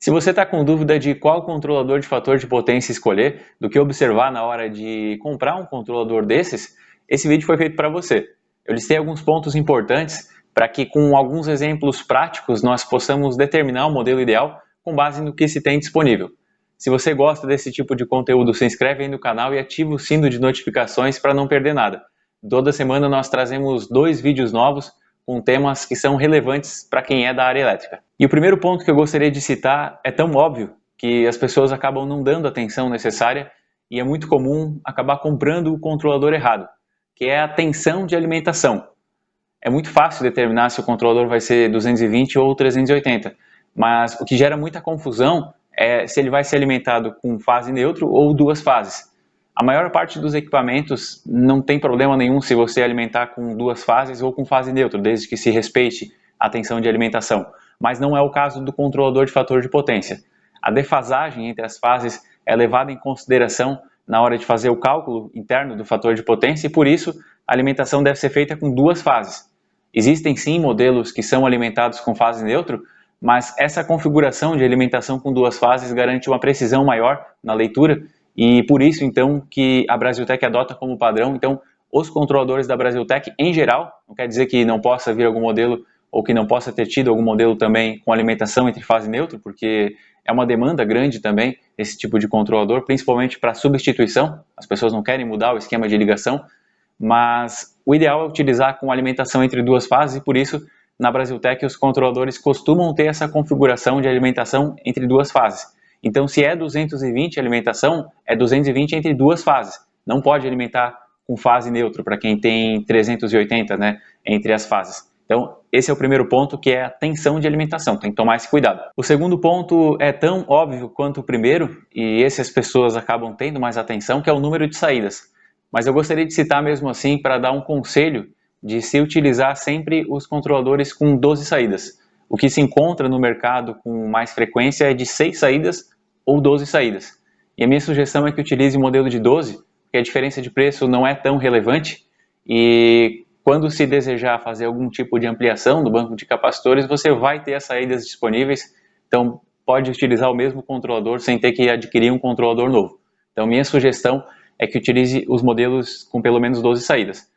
Se você está com dúvida de qual controlador de fator de potência escolher, do que observar na hora de comprar um controlador desses, esse vídeo foi feito para você. Eu listei alguns pontos importantes para que com alguns exemplos práticos nós possamos determinar o modelo ideal com base no que se tem disponível. Se você gosta desse tipo de conteúdo, se inscreve aí no canal e ativa o sino de notificações para não perder nada. Toda semana nós trazemos 2 vídeos novos com temas que são relevantes para quem é da área elétrica. E o primeiro ponto que eu gostaria de citar é tão óbvio que as pessoas acabam não dando a atenção necessária e é muito comum acabar comprando o controlador errado, que é a tensão de alimentação. É muito fácil determinar se o controlador vai ser 220 ou 380, mas o que gera muita confusão é se ele vai ser alimentado com fase neutro ou 2 fases. A maior parte dos equipamentos não tem problema nenhum se você alimentar com 2 fases ou com fase neutra, desde que se respeite a tensão de alimentação. Mas não é o caso do controlador de fator de potência. A defasagem entre as fases é levada em consideração na hora de fazer o cálculo interno do fator de potência e, por isso, a alimentação deve ser feita com 2 fases. Existem sim modelos que são alimentados com fase neutro, mas essa configuração de alimentação com 2 fases garante uma precisão maior na leitura e por isso, então, que a Brasiltec adota como padrão. Então, os controladores da Brasiltec, em geral, não quer dizer que não possa vir algum modelo ou que não possa ter tido algum modelo também com alimentação entre fase neutra, porque é uma demanda grande também esse tipo de controlador, principalmente para substituição. As pessoas não querem mudar o esquema de ligação, mas o ideal é utilizar com alimentação entre 2 fases e por isso, na Brasiltec, os controladores costumam ter essa configuração de alimentação entre 2 fases. Então, se é 220 alimentação, é 220 entre 2 fases. Não pode alimentar com fase neutra, para quem tem 380, né, entre as fases. Então, esse é o primeiro ponto, que é a tensão de alimentação. Tem que tomar esse cuidado. O segundo ponto é tão óbvio quanto o primeiro, e esse as pessoas acabam tendo mais atenção, que é o número de saídas. Mas eu gostaria de citar mesmo assim para dar um conselho de se utilizar sempre os controladores com 12 saídas. O que se encontra no mercado com mais frequência é de 6 saídas ou 12 saídas. E a minha sugestão é que utilize o modelo de 12, porque a diferença de preço não é tão relevante e quando se desejar fazer algum tipo de ampliação do banco de capacitores, você vai ter as saídas disponíveis, então pode utilizar o mesmo controlador sem ter que adquirir um controlador novo. Então minha sugestão é que utilize os modelos com pelo menos 12 saídas.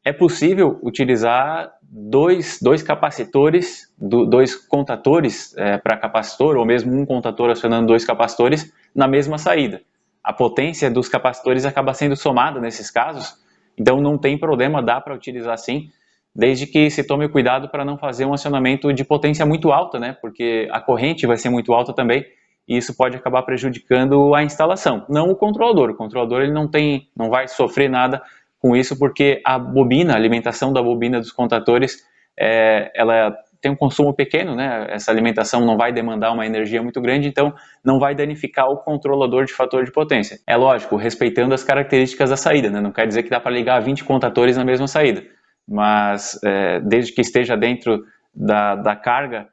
É possível utilizar dois capacitores, 2 contatores para capacitor, ou mesmo um contator acionando 2 capacitores na mesma saída. A potência dos capacitores acaba sendo somada nesses casos, então não tem problema, dá para utilizar sim, desde que se tome cuidado para não fazer um acionamento de potência muito alta, né? Porque a corrente vai ser muito alta também, e isso pode acabar prejudicando a instalação. Não o controlador ele não vai sofrer nada com isso, porque a bobina, a alimentação da bobina dos contatores, ela tem um consumo pequeno, né? Essa alimentação não vai demandar uma energia muito grande, então não vai danificar o controlador de fator de potência. É lógico, respeitando as características da saída, né? Não quer dizer que dá para ligar 20 contatores na mesma saída, mas desde que esteja dentro da carga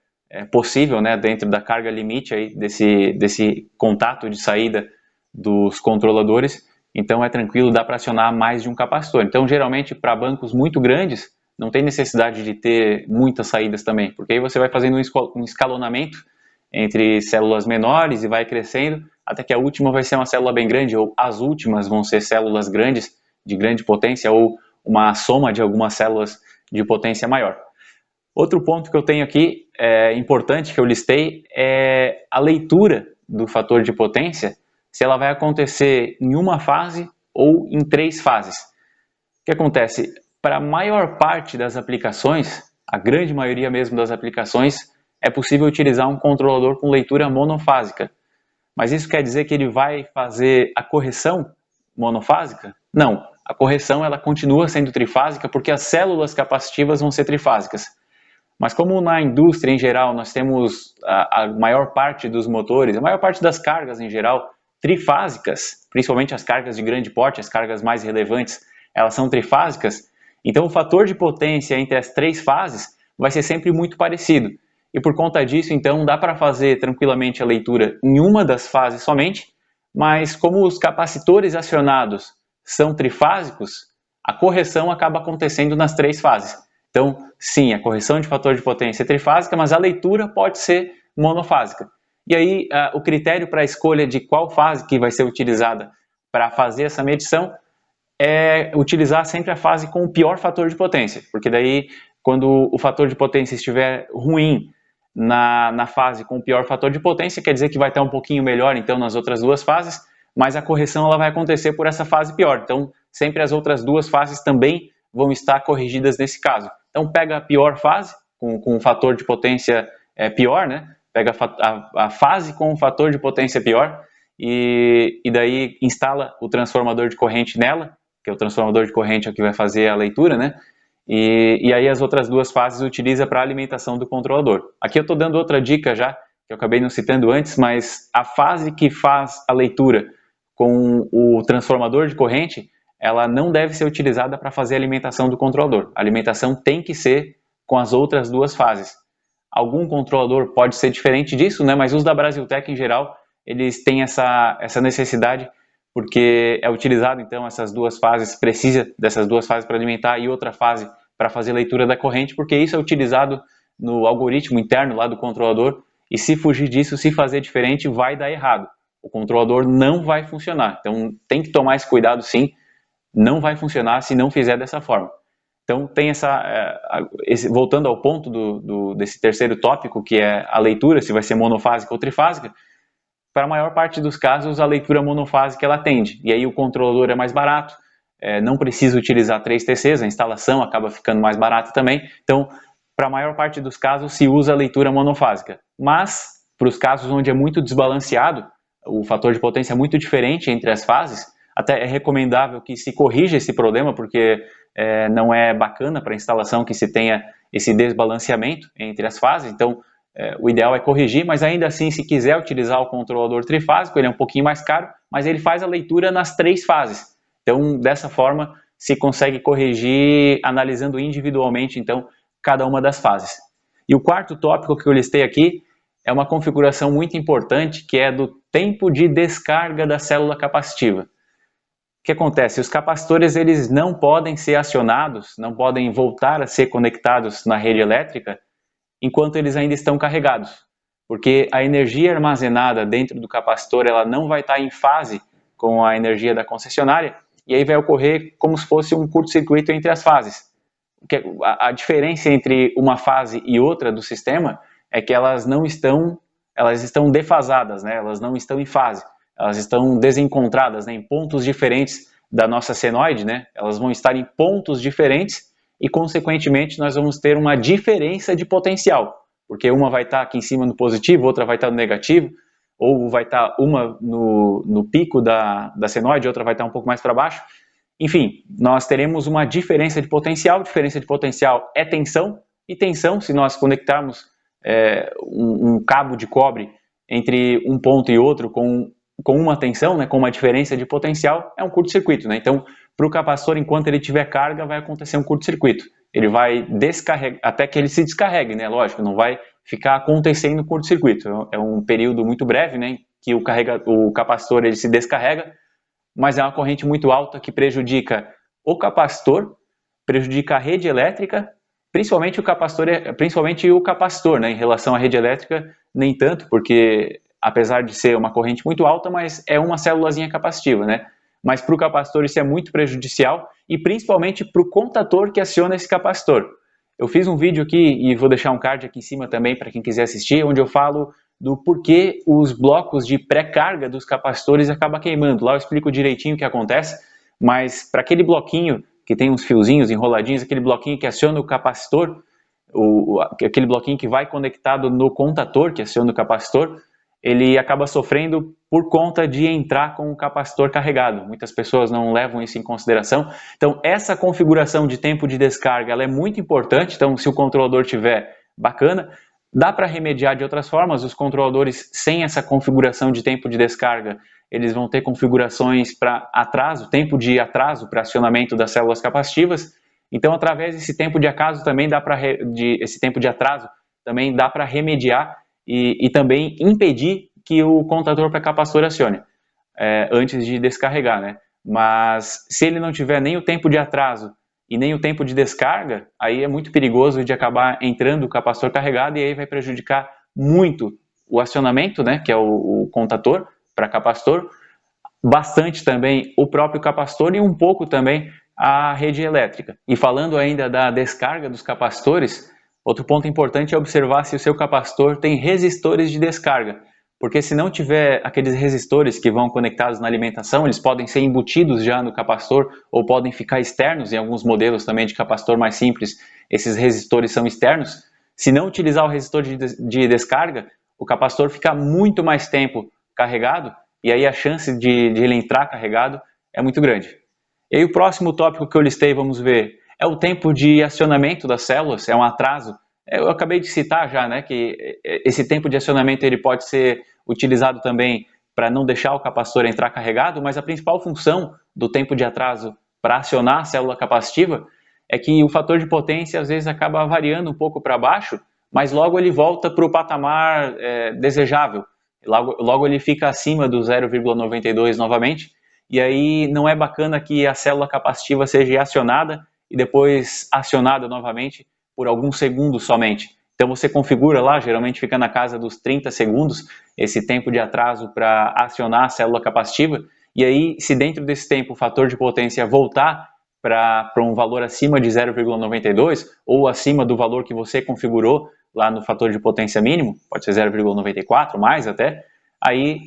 possível, né? Dentro da carga limite aí desse contato de saída dos controladores, então é tranquilo, dá para acionar mais de um capacitor. Então, geralmente, para bancos muito grandes, não tem necessidade de ter muitas saídas também, porque aí você vai fazendo um escalonamento entre células menores e vai crescendo, até que a última vai ser uma célula bem grande, ou as últimas vão ser células grandes, de grande potência, ou uma soma de algumas células de potência maior. Outro ponto que eu tenho aqui, importante, que eu listei, é a leitura do fator de potência, se ela vai acontecer em uma fase ou em 3 fases. O que acontece? Para a maior parte das aplicações, a grande maioria mesmo das aplicações, é possível utilizar um controlador com leitura monofásica. Mas isso quer dizer que ele vai fazer a correção monofásica? Não. A correção ela continua sendo trifásica porque as células capacitivas vão ser trifásicas. Mas como na indústria em geral nós temos a maior parte dos motores, a maior parte das cargas em geral, trifásicas, principalmente as cargas de grande porte, as cargas mais relevantes, elas são trifásicas, então o fator de potência entre as 3 fases vai ser sempre muito parecido. E por conta disso, então, dá para fazer tranquilamente a leitura em uma das fases somente, mas como os capacitores acionados são trifásicos, a correção acaba acontecendo nas 3 fases. Então, sim, a correção de fator de potência é trifásica, mas a leitura pode ser monofásica. E aí o critério para a escolha de qual fase que vai ser utilizada para fazer essa medição é utilizar sempre a fase com o pior fator de potência, porque daí quando o fator de potência estiver ruim na fase com o pior fator de potência, quer dizer que vai estar um pouquinho melhor então nas outras duas fases, mas a correção ela vai acontecer por essa fase pior. Então sempre as outras duas fases também vão estar corrigidas nesse caso. Então pega a pior fase com o fator de potência pior, né? Pega a fase com o fator de potência pior e daí instala o transformador de corrente nela, que é o transformador de corrente é o que vai fazer a leitura, né? E aí as outras duas fases utiliza para alimentação do controlador. Aqui eu estou dando outra dica já, que eu acabei não citando antes, mas a fase que faz a leitura com o transformador de corrente, ela não deve ser utilizada para fazer a alimentação do controlador. A alimentação tem que ser com as outras duas fases. Algum controlador pode ser diferente disso, né? Mas os da Brasiltec em geral, eles têm essa necessidade, porque é utilizado então essas duas fases, precisa dessas duas fases para alimentar e outra fase para fazer leitura da corrente, porque isso é utilizado no algoritmo interno lá do controlador, e se fugir disso, se fazer diferente, vai dar errado. O controlador não vai funcionar. Então tem que tomar esse cuidado sim, não vai funcionar se não fizer dessa forma. Então tem voltando ao ponto desse terceiro tópico, que é a leitura, se vai ser monofásica ou trifásica, para a maior parte dos casos a leitura monofásica ela atende, e aí o controlador é mais barato, não precisa utilizar 3 TCs, a instalação acaba ficando mais barata também, então para a maior parte dos casos se usa a leitura monofásica, mas para os casos onde é muito desbalanceado, o fator de potência é muito diferente entre as fases, até é recomendável que se corrija esse problema, porque não é bacana para a instalação que se tenha esse desbalanceamento entre as fases, então o ideal é corrigir, mas ainda assim, se quiser utilizar o controlador trifásico, ele é um pouquinho mais caro, mas ele faz a leitura nas 3 fases. Então, dessa forma, se consegue corrigir analisando individualmente, então, cada uma das fases. E o quarto tópico que eu listei aqui é uma configuração muito importante, que é do tempo de descarga da célula capacitiva. O que acontece? Os capacitores eles não podem ser acionados, não podem voltar a ser conectados na rede elétrica enquanto eles ainda estão carregados, porque a energia armazenada dentro do capacitor ela não vai estar em fase com a energia da concessionária, e aí vai ocorrer como se fosse um curto-circuito entre as fases. A diferença entre uma fase e outra do sistema é que elas estão defasadas, né? Elas não estão em fase, elas estão desencontradas, né? Em pontos diferentes da nossa senoide, né? Elas vão estar em pontos diferentes e, consequentemente, nós vamos ter uma diferença de potencial, porque uma vai estar aqui em cima no positivo, outra vai estar no negativo, ou vai estar uma no pico da senoide, outra vai estar um pouco mais para baixo. Enfim, nós teremos uma diferença de potencial é tensão, e tensão, se nós conectarmos um cabo de cobre entre um ponto e outro com uma tensão, né, com uma diferença de potencial, é um curto-circuito, né? Então, para o capacitor, enquanto ele tiver carga, vai acontecer um curto-circuito. Ele vai descarregar, até que ele se descarregue, né? Lógico, não vai ficar acontecendo curto-circuito. É um período muito breve, né? Que o capacitor ele se descarrega, mas é uma corrente muito alta que prejudica o capacitor, prejudica a rede elétrica, principalmente o capacitor, né? Em relação à rede elétrica, nem tanto, porque apesar de ser uma corrente muito alta, mas é uma célulazinha capacitiva, né? Mas para o capacitor isso é muito prejudicial, e principalmente para o contator que aciona esse capacitor. Eu fiz um vídeo aqui, e vou deixar um card aqui em cima também para quem quiser assistir, onde eu falo do porquê os blocos de pré-carga dos capacitores acabam queimando. Lá eu explico direitinho o que acontece, mas para aquele bloquinho que tem uns fiozinhos enroladinhos, aquele bloquinho que aciona o capacitor, aquele bloquinho que vai conectado no contator que aciona o capacitor, ele acaba sofrendo por conta de entrar com o capacitor carregado. Muitas pessoas não levam isso em consideração. Então, essa configuração de tempo de descarga ela é muito importante. Então, se o controlador tiver, bacana. Dá para remediar de outras formas. Os controladores sem essa configuração de tempo de descarga, eles vão ter configurações para atraso, tempo de atraso para acionamento das células capacitivas. Então, através desse tempo de atraso também dá para remediar e também impedir que o contator pré-capacitor acione antes de descarregar, né? Mas se ele não tiver nem o tempo de atraso e nem o tempo de descarga, aí é muito perigoso de acabar entrando o capacitor carregado, e aí vai prejudicar muito o acionamento, né, que é o contator para capacitor, bastante também o próprio capacitor e um pouco também a rede elétrica. E falando ainda da descarga dos capacitores, outro ponto importante é observar se o seu capacitor tem resistores de descarga, porque se não tiver aqueles resistores que vão conectados na alimentação, eles podem ser embutidos já no capacitor ou podem ficar externos. Em alguns modelos também de capacitor mais simples, esses resistores são externos. Se não utilizar o resistor de descarga, o capacitor fica muito mais tempo carregado e aí a chance de ele entrar carregado é muito grande. E aí o próximo tópico que eu listei, vamos ver, é o tempo de acionamento das células, é um atraso. Eu acabei de citar já, né, que esse tempo de acionamento ele pode ser utilizado também para não deixar o capacitor entrar carregado, mas a principal função do tempo de atraso para acionar a célula capacitiva é que o fator de potência às vezes acaba variando um pouco para baixo, mas logo ele volta para o patamar desejável. Logo ele fica acima do 0,92 novamente, e aí não é bacana que a célula capacitiva seja acionada e depois acionada novamente por alguns segundos somente. Então você configura lá, geralmente fica na casa dos 30 segundos, esse tempo de atraso para acionar a célula capacitiva, e aí se dentro desse tempo o fator de potência voltar para um valor acima de 0,92 ou acima do valor que você configurou lá no fator de potência mínimo, pode ser 0,94, mais até, aí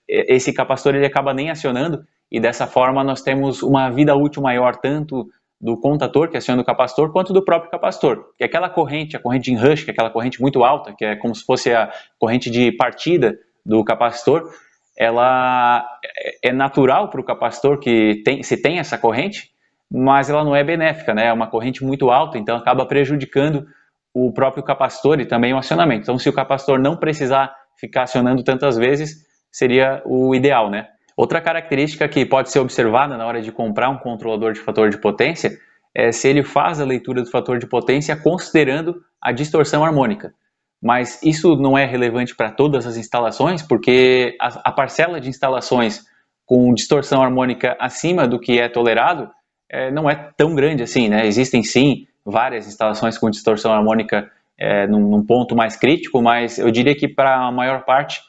esse capacitor ele acaba nem acionando e dessa forma nós temos uma vida útil maior tanto do contator que aciona o capacitor quanto do próprio capacitor. Que aquela corrente, a corrente em rush, que é aquela corrente muito alta, que é como se fosse a corrente de partida do capacitor, ela é natural para o capacitor que se tem essa corrente, mas ela não é benéfica, né? É uma corrente muito alta, então acaba prejudicando o próprio capacitor e também o acionamento. Então, se o capacitor não precisar ficar acionando tantas vezes, seria o ideal, né? Outra característica que pode ser observada na hora de comprar um controlador de fator de potência é se ele faz a leitura do fator de potência considerando a distorção harmônica. Mas isso não é relevante para todas as instalações, porque a parcela de instalações com distorção harmônica acima do que é tolerado não é tão grande assim, né? Existem sim várias instalações com distorção harmônica num ponto mais crítico, mas eu diria que para a maior parte,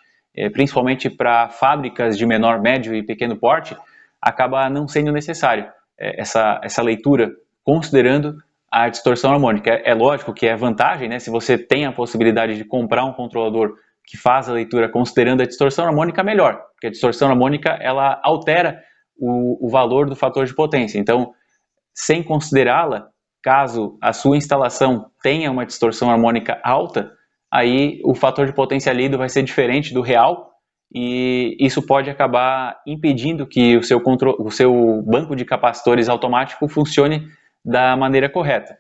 principalmente para fábricas de menor, médio e pequeno porte, acaba não sendo necessário essa leitura, considerando a distorção harmônica. É lógico que é vantagem, né? Se você tem a possibilidade de comprar um controlador que faz a leitura considerando a distorção harmônica, melhor, porque a distorção harmônica ela altera o valor do fator de potência. Então, sem considerá-la, caso a sua instalação tenha uma distorção harmônica alta, aí o fator de potência lido vai ser diferente do real e isso pode acabar impedindo que o seu banco de capacitores automático funcione da maneira correta.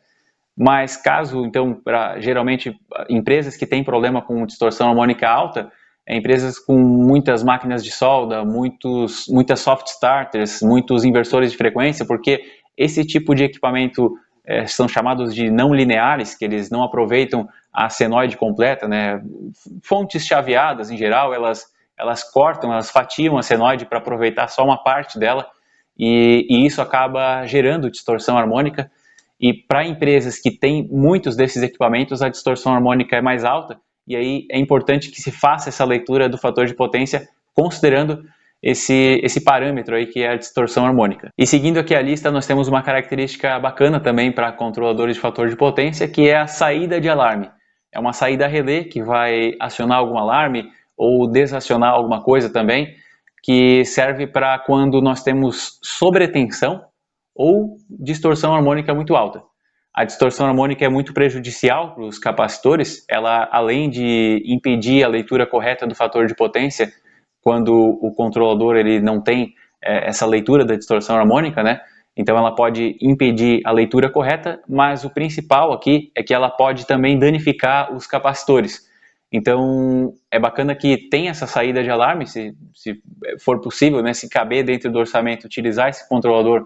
Mas caso, então, geralmente, empresas que têm problema com distorção harmônica alta, empresas com muitas máquinas de solda, muitas soft starters, muitos inversores de frequência, porque esse tipo de equipamento são chamados de não lineares, que eles não aproveitam a senoide completa, né? Fontes chaveadas, em geral, elas cortam, elas fatiam a senoide para aproveitar só uma parte dela, e isso acaba gerando distorção harmônica. E para empresas que têm muitos desses equipamentos, a distorção harmônica é mais alta, e aí é importante que se faça essa leitura do fator de potência considerando esse parâmetro aí que é a distorção harmônica. E seguindo aqui a lista, nós temos uma característica bacana também para controladores de fator de potência, que é a saída de alarme. É uma saída relé que vai acionar algum alarme ou desacionar alguma coisa também, que serve para quando nós temos sobretensão ou distorção harmônica muito alta. A distorção harmônica é muito prejudicial para os capacitores, ela além de impedir a leitura correta do fator de potência, quando o controlador ele não tem essa leitura da distorção harmônica, né? Então ela pode impedir a leitura correta, mas o principal aqui é que ela pode também danificar os capacitores. Então é bacana que tenha essa saída de alarme, se for possível, né, se caber dentro do orçamento, utilizar esse controlador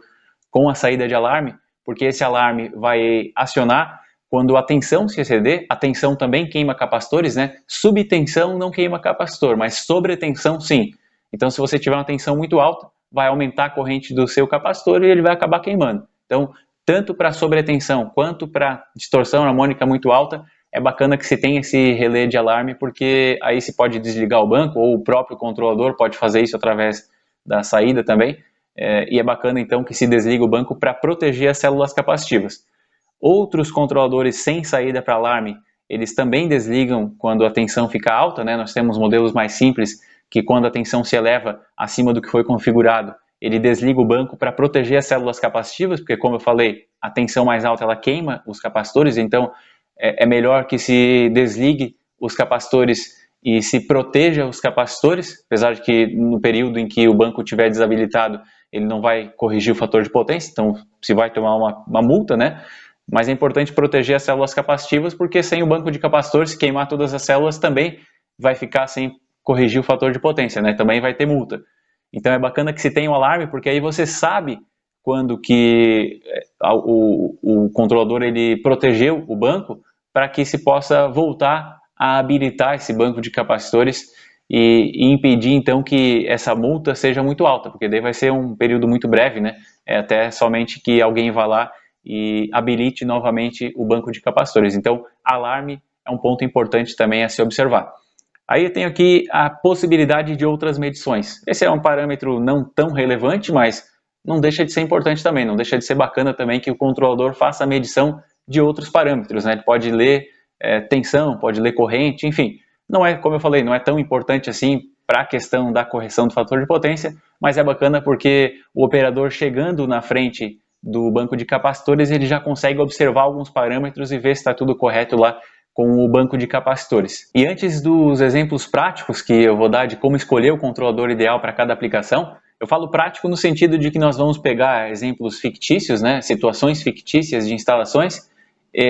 com a saída de alarme, porque esse alarme vai acionar quando a tensão se exceder. A tensão também queima capacitores, né? Subtensão não queima capacitor, mas sobretensão sim. Então, se você tiver uma tensão muito alta, vai aumentar a corrente do seu capacitor e ele vai acabar queimando. Então, tanto para sobretensão quanto para distorção harmônica muito alta, é bacana que se tenha esse relé de alarme, porque aí se pode desligar o banco, ou o próprio controlador pode fazer isso através da saída também, e é bacana então que se desliga o banco para proteger as células capacitivas. Outros controladores sem saída para alarme, eles também desligam quando a tensão fica alta, né? Nós temos modelos mais simples que quando a tensão se eleva acima do que foi configurado, ele desliga o banco para proteger as células capacitivas, porque como eu falei, a tensão mais alta ela queima os capacitores, então é melhor que se desligue os capacitores e se proteja os capacitores, apesar de que no período em que o banco estiver desabilitado, ele não vai corrigir o fator de potência, então se vai tomar uma multa, né? Mas é importante proteger as células capacitivas, porque sem o banco de capacitores, se queimar todas as células também vai ficar sem corrigir o fator de potência, né? Também vai ter multa. Então é bacana que se tenha um alarme, porque aí você sabe quando que o controlador ele protegeu o banco para que se possa voltar a habilitar esse banco de capacitores e impedir então que essa multa seja muito alta, porque daí vai ser um período muito breve, né? Até somente que alguém vá lá e habilite novamente o banco de capacitores. Então, alarme é um ponto importante também a se observar. Aí eu tenho aqui a possibilidade de outras medições. Esse é um parâmetro não tão relevante, mas não deixa de ser importante também, não deixa de ser bacana também que o controlador faça a medição de outros parâmetros, né? Ele pode ler tensão, pode ler corrente, enfim. Não é, como eu falei, não é tão importante assim para a questão da correção do fator de potência, mas é bacana porque o operador chegando na frente do banco de capacitores, ele já consegue observar alguns parâmetros e ver se está tudo correto lá com o banco de capacitores. E antes dos exemplos práticos que eu vou dar de como escolher o controlador ideal para cada aplicação, eu falo prático no sentido de que nós vamos pegar exemplos fictícios, né, situações fictícias de instalações,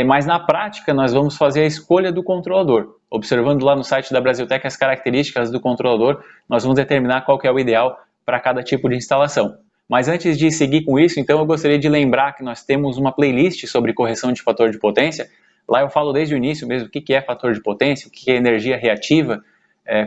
mas na prática nós vamos fazer a escolha do controlador. Observando lá no site da Brasiltec as características do controlador, nós vamos determinar qual que é o ideal para cada tipo de instalação. Mas antes de seguir com isso, então eu gostaria de lembrar que nós temos uma playlist sobre correção de fator de potência. Lá eu falo desde o início mesmo o que é fator de potência, o que é energia reativa,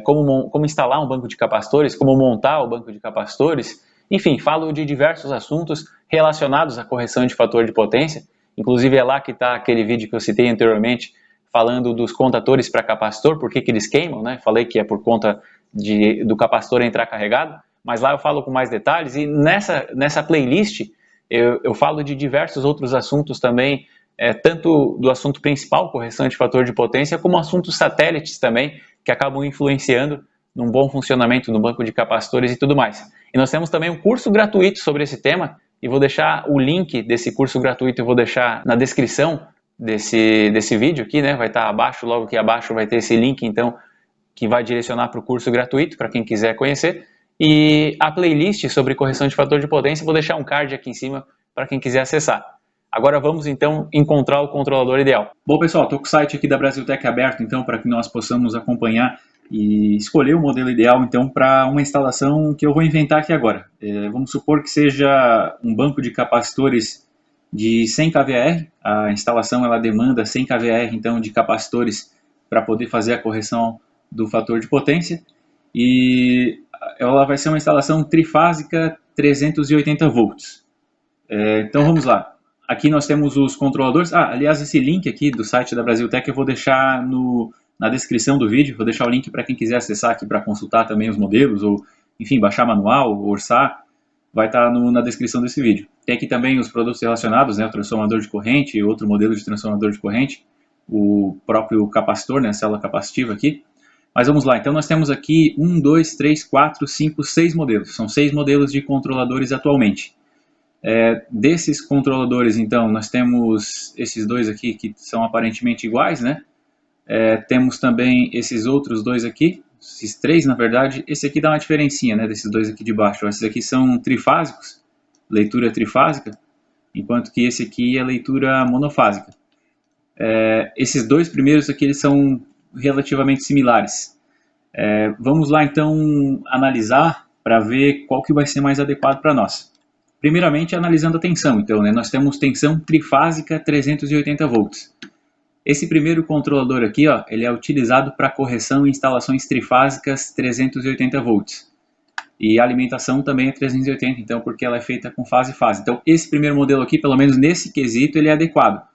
como instalar um banco de capacitores, como montar o banco de capacitores. Enfim, falo de diversos assuntos relacionados à correção de fator de potência. Inclusive é lá que está aquele vídeo que eu citei anteriormente, falando dos contadores para capacitor, por que eles queimam, né? Falei que é por conta do capacitor entrar carregado. Mas lá eu falo com mais detalhes e nessa playlist eu falo de diversos outros assuntos também, tanto do assunto principal, correção de fator de potência, como assuntos satélites também, que acabam influenciando num bom funcionamento do banco de capacitores e tudo mais. E nós temos também um curso gratuito sobre esse tema, e vou deixar o link desse curso gratuito, eu vou deixar na descrição desse vídeo aqui, né? Vai estar abaixo, logo aqui abaixo vai ter esse link, então, que vai direcionar para o curso gratuito, para quem quiser conhecer. E a playlist sobre correção de fator de potência, vou deixar um card aqui em cima para quem quiser acessar. Agora vamos então encontrar o controlador ideal. Bom pessoal, estou com o site aqui da Brasiltec aberto então para que nós possamos acompanhar e escolher o modelo ideal então para uma instalação que eu vou inventar aqui agora. Vamos supor que seja um banco de capacitores de 100 kVAr, a instalação ela demanda 100 kVAr então de capacitores para poder fazer a correção do fator de potência e ela vai ser uma instalação trifásica 380 volts. Então vamos lá. Aqui nós temos os controladores. Aliás, esse link aqui do site da Brasiltec eu vou deixar na descrição do vídeo. Vou deixar o link para quem quiser acessar aqui para consultar também os modelos, ou enfim, baixar manual, orçar. Vai estar na descrição desse vídeo. Tem aqui também os produtos relacionados, né, o transformador de corrente, outro modelo de transformador de corrente, o próprio capacitor, né, a célula capacitiva aqui. Mas vamos lá, então nós temos aqui 1, 2, 3, 4, 5, 6 modelos. São 6 modelos de controladores atualmente. Desses controladores, então, nós temos esses dois aqui que são aparentemente iguais, né? Temos também esses outros dois aqui, esses três, na verdade. Esse aqui dá uma diferencinha, né, desses dois aqui de baixo. Esses aqui são trifásicos, leitura trifásica, enquanto que esse aqui é leitura monofásica. Esses dois primeiros aqui eles são relativamente similares. Vamos lá, então, analisar para ver qual que vai ser mais adequado para nós. Primeiramente, analisando a tensão. Então, né, nós temos tensão trifásica 380 volts. Esse primeiro controlador aqui, ó, ele é utilizado para correção em instalações trifásicas 380 volts. E a alimentação também é 380, então, porque ela é feita com fase e fase. Então, esse primeiro modelo aqui, pelo menos nesse quesito, ele é adequado.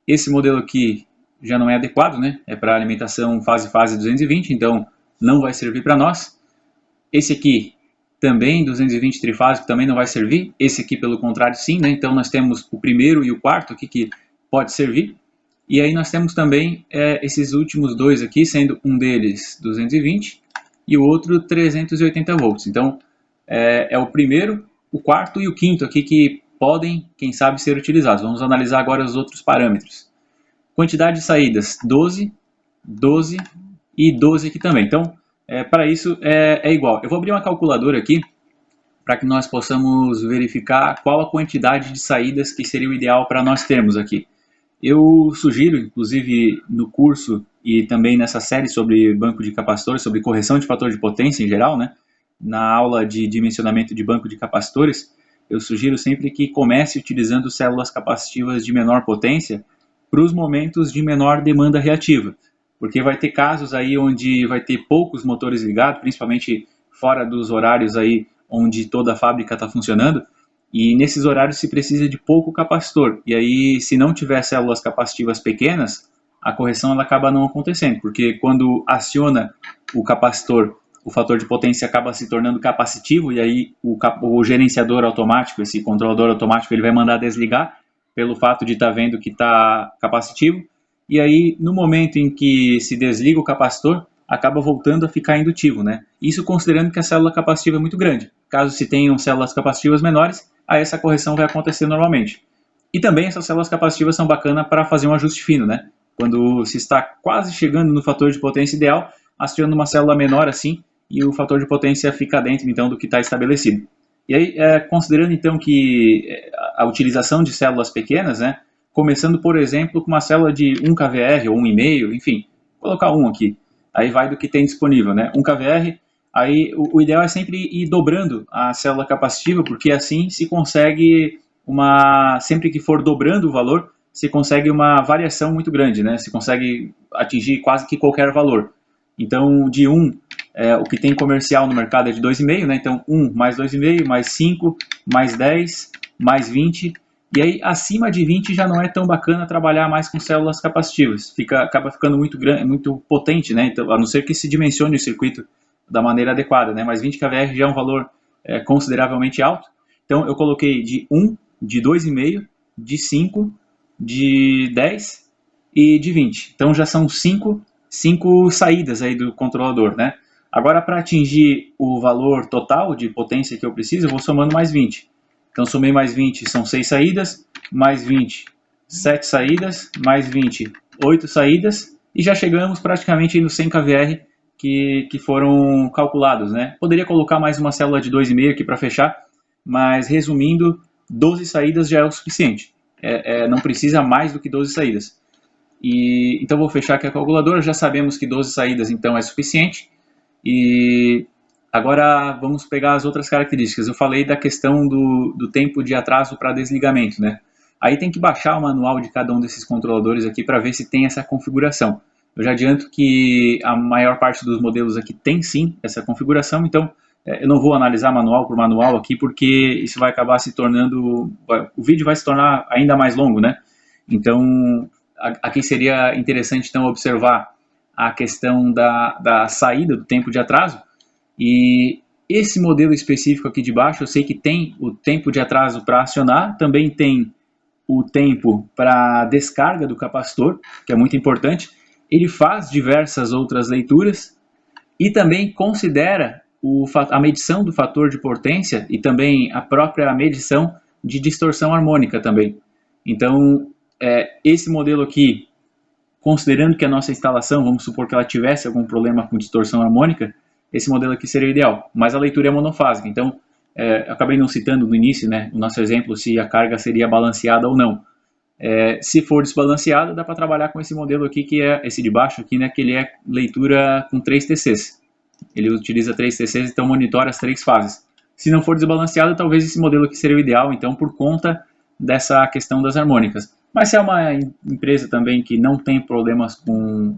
Esse modelo aqui já não é adequado, né? É para alimentação fase 220, então não vai servir para nós. Esse aqui também 220 trifásico também não vai servir. Esse aqui, pelo contrário, sim, né? Então nós temos o primeiro e o quarto aqui que pode servir. E aí nós temos também esses últimos dois aqui, sendo um deles 220 e o outro 380 volts. Então é o primeiro, o quarto e o quinto aqui que podem, quem sabe, ser utilizados. Vamos analisar agora os outros parâmetros. Quantidade de saídas, 12, 12 e 12 aqui também. Então, para isso é igual. Eu vou abrir uma calculadora aqui para que nós possamos verificar qual a quantidade de saídas que seria o ideal para nós termos aqui. Eu sugiro, inclusive no curso e também nessa série sobre banco de capacitores, sobre correção de fator de potência em geral, né? Na aula de dimensionamento de banco de capacitores, eu sugiro sempre que comece utilizando células capacitivas de menor potência para os momentos de menor demanda reativa, porque vai ter casos aí onde vai ter poucos motores ligados, principalmente fora dos horários aí onde toda a fábrica está funcionando, e nesses horários se precisa de pouco capacitor, e aí se não tiver células capacitivas pequenas, a correção ela acaba não acontecendo, porque quando aciona o capacitor, o fator de potência acaba se tornando capacitivo, e aí o gerenciador automático, esse controlador automático, ele vai mandar desligar, pelo fato de estar vendo que está capacitivo, e aí no momento em que se desliga o capacitor, acaba voltando a ficar indutivo, né? Isso considerando que a célula capacitiva é muito grande. Caso se tenham células capacitivas menores, aí essa correção vai acontecer normalmente. E também essas células capacitivas são bacanas para fazer um ajuste fino, né? Quando se está quase chegando no fator de potência ideal, acionando uma célula menor assim, e o fator de potência fica dentro então do que está estabelecido. E aí, considerando então que a utilização de células pequenas, né, começando por exemplo com uma célula de 1 kVr ou 1,5, enfim, vou colocar 1 aqui, aí vai do que tem disponível, né, 1 kVr, aí o ideal é sempre ir dobrando a célula capacitiva, porque assim se consegue sempre que for dobrando o valor, se consegue uma variação muito grande, né, se consegue atingir quase que qualquer valor. Então, de 1, o que tem comercial no mercado é de 2,5, né? Então, 1 mais 2,5, mais 5, mais 10, mais 20. E aí, acima de 20 já não é tão bacana trabalhar mais com células capacitivas. Acaba ficando muito grande, muito potente, né? Então, a não ser que se dimensione o circuito da maneira adequada, né? Mas 20 kVr já é um valor consideravelmente alto. Então, eu coloquei de 1, de 2,5, de 5, de 10 e de 20. Então, já são 5 saídas aí do controlador, né? Agora, para atingir o valor total de potência que eu preciso, eu vou somando mais 20. Então, somei mais 20, são 6 saídas, mais 20, 7 saídas, mais 20, 8 saídas, e já chegamos praticamente no 100 kVr que foram calculados, né? Poderia colocar mais uma célula de 2,5 aqui para fechar, mas resumindo, 12 saídas já é o suficiente. Não precisa mais do que 12 saídas. Então vou fechar aqui a calculadora, já sabemos que 12 saídas então é suficiente. E agora vamos pegar as outras características. Eu falei da questão do tempo de atraso para desligamento, né? Aí tem que baixar o manual de cada um desses controladores aqui para ver se tem essa configuração. Eu já adianto que a maior parte dos modelos aqui tem sim essa configuração, então eu não vou analisar manual por manual aqui, porque isso vai acabar se tornando... O vídeo vai se tornar ainda mais longo, né? Então, aqui seria interessante então observar a questão da saída do tempo de atraso, e esse modelo específico aqui de baixo eu sei que tem o tempo de atraso para acionar, também tem o tempo para descarga do capacitor, que é muito importante, ele faz diversas outras leituras e também considera a medição do fator de potência e também a própria medição de distorção harmônica também. Então, esse modelo aqui, considerando que a nossa instalação, vamos supor que ela tivesse algum problema com distorção harmônica, esse modelo aqui seria o ideal. Mas a leitura é monofásica, então acabei não citando no início, né, o nosso exemplo, se a carga seria balanceada ou não. Se for desbalanceada, dá para trabalhar com esse modelo aqui, que é esse de baixo aqui, né, que ele é leitura com 3 TCs. Ele utiliza 3 TCs, então monitora as 3 fases. Se não for desbalanceado, talvez esse modelo aqui seria o ideal, então, por conta dessa questão das harmônicas. Mas se é uma empresa também que não tem problemas com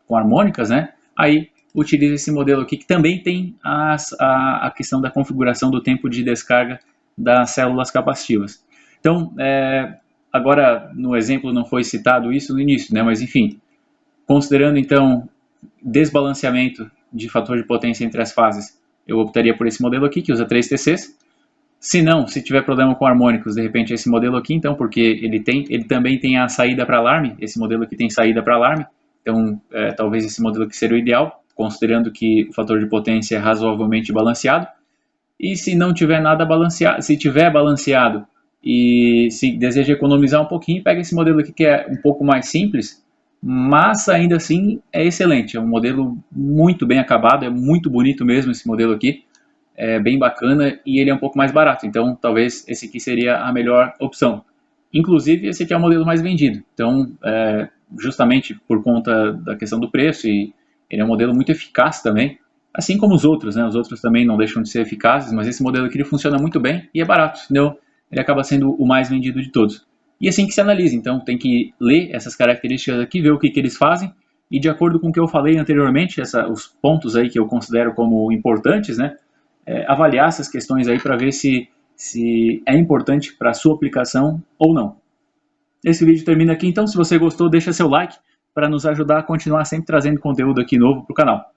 harmônicas, né, aí utiliza esse modelo aqui, que também tem a questão da configuração do tempo de descarga das células capacitivas. Então, Agora, no exemplo não foi citado isso no início, né? Mas enfim, considerando então desbalanceamento de fator de potência entre as fases, eu optaria por esse modelo aqui, que usa 3 TCs. Se não, se tiver problema com harmônicos, de repente esse modelo aqui, então, porque ele também tem a saída para alarme, esse modelo aqui tem saída para alarme, então talvez esse modelo aqui seria o ideal, considerando que o fator de potência é razoavelmente balanceado. E se não tiver nada balanceado, se tiver balanceado e se deseja economizar um pouquinho, pega esse modelo aqui que é um pouco mais simples, mas ainda assim é excelente, é um modelo muito bem acabado, é muito bonito mesmo esse modelo aqui, é bem bacana e ele é um pouco mais barato, então talvez esse aqui seria a melhor opção. Inclusive esse aqui é o modelo mais vendido, então justamente por conta da questão do preço e ele é um modelo muito eficaz também, assim como os outros, né? Os outros também não deixam de ser eficazes, mas esse modelo aqui ele funciona muito bem e é barato, entendeu? Ele acaba sendo o mais vendido de todos. E assim que se analisa, então tem que ler essas características aqui, ver o que eles fazem e de acordo com o que eu falei anteriormente, os pontos aí que eu considero como importantes, né? Avaliar essas questões aí para ver se é importante para a sua aplicação ou não. Esse vídeo termina aqui, então se você gostou, deixa seu like para nos ajudar a continuar sempre trazendo conteúdo aqui novo para o canal.